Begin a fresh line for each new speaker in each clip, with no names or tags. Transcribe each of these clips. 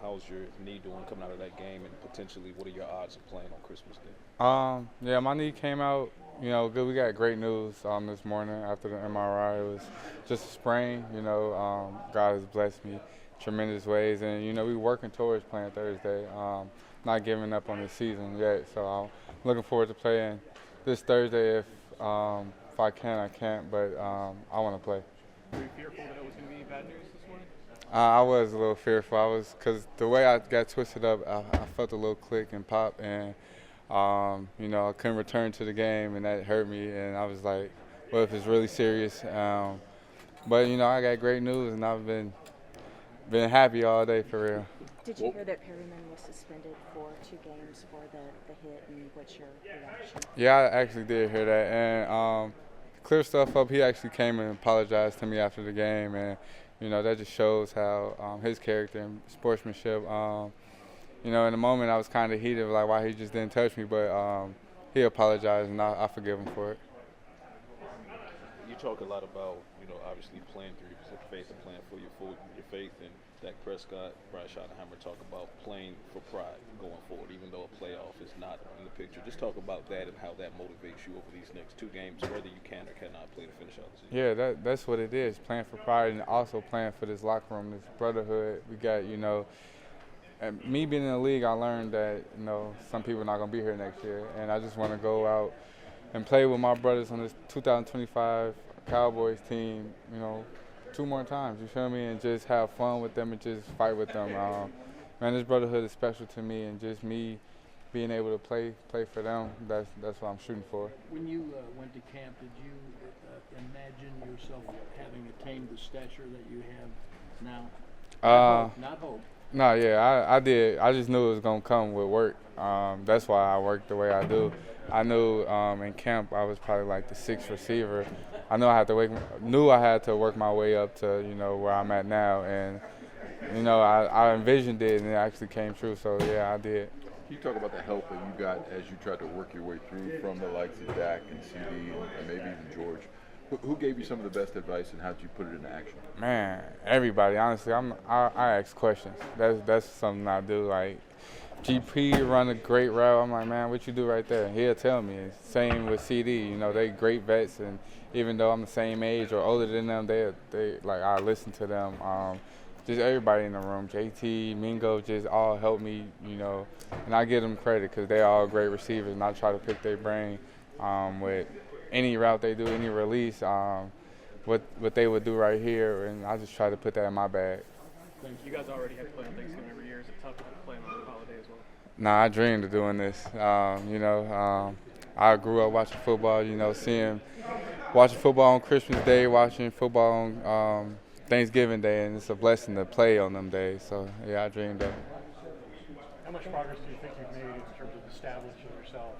how's your knee doing coming out of that game, and potentially what are your odds of playing on Christmas Day?
Yeah, my knee came out, good. We got great news this morning after the MRI. It was just a sprain. God has blessed me tremendous ways, and we working towards playing Thursday. Not giving up on the season yet, so I'm looking forward to playing this Thursday. If I can, I can't, but I want to play.
Were you fearful that it was going to be bad news this morning?
I was a little fearful. Because the way I got twisted up, I felt a little click and pop, and I couldn't return to the game, and that hurt me. And I was like, "Well, if it's really serious?" But I got great news, and I've been happy all day for real.
Did you hear that Perryman was suspended for 2 games for the hit, and what's your reaction?
Yeah, I actually did hear that, and clear stuff up. He actually came and apologized to me after the game, and that just shows how his character and sportsmanship. In the moment I was kind of heated, like why he just didn't touch me, but he apologized, and I forgive him for it.
You talk a lot about, obviously playing through your faith and playing for your faith, and Dak Prescott, Brian Schottenheimer talk about playing for pride going forward, even though a playoff is not in the picture. Just talk about that and how that motivates you over these next 2 games, whether you can or cannot play to finish out the season.
Yeah, that's what it is, playing for pride and also playing for this locker room, this brotherhood. We got, and me being in the league, I learned that, some people are not going to be here next year, and I just want to go out and play with my brothers on this 2025 Cowboys team, 2 more times, you feel me, and just have fun with them and just fight with them. Man, this brotherhood is special to me, and just me being able to play for them, that's what I'm shooting for.
When you went to camp, did you imagine yourself having attained the stature that you have now? Not hope.
No, yeah, I did. I just knew it was going to come with work. That's why I work the way I do. I knew in camp I was probably like the 6th receiver. I knew I had to work my way up to, where I'm at now. And, I envisioned it, and it actually came true. So, yeah, I did.
Can you talk about the help that you got as you tried to work your way through from the likes of Dak and CD and maybe even George? Who gave you some of the best advice, and how did you put it into action?
Man, everybody. Honestly, I ask questions. That's something I do. Like, GP run a great route. I'm like, man, what you do right there? He'll tell me. Same with CD. They great vets, and even though I'm the same age or older than them, they like I listen to them. Just everybody in the room, JT, Mingo, just all help me, and I give them credit because they all great receivers, and I try to pick their brain with any route they do, any release, what they would do right here, and I just try to put that in my bag.
You guys already have to play on Thanksgiving every year. Is it tough to play on the holiday as well?
Nah, I dreamed of doing this. I grew up watching football, watching football on Christmas Day, watching football on Thanksgiving Day, and it's a blessing to play on them days. So, yeah, I dreamed of it.
How much progress do you think you've made in terms of establishing yourself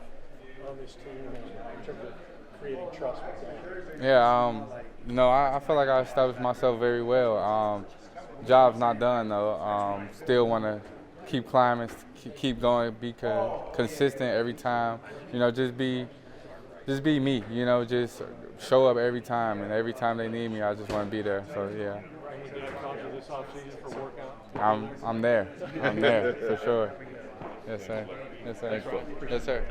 on this team and in terms of creating trust with them?
Yeah, I feel like I established myself very well. Job's not done, though. Still want to keep climbing, keep going, be consistent every time. Just be me. Just show up every time, and every time they need me, I just want to be there. So yeah.
And did I call you this offseason for workout?
I'm there. I'm there for sure. Yes, sir. Yes, sir.
Thanks, Phil.
Yes, sir.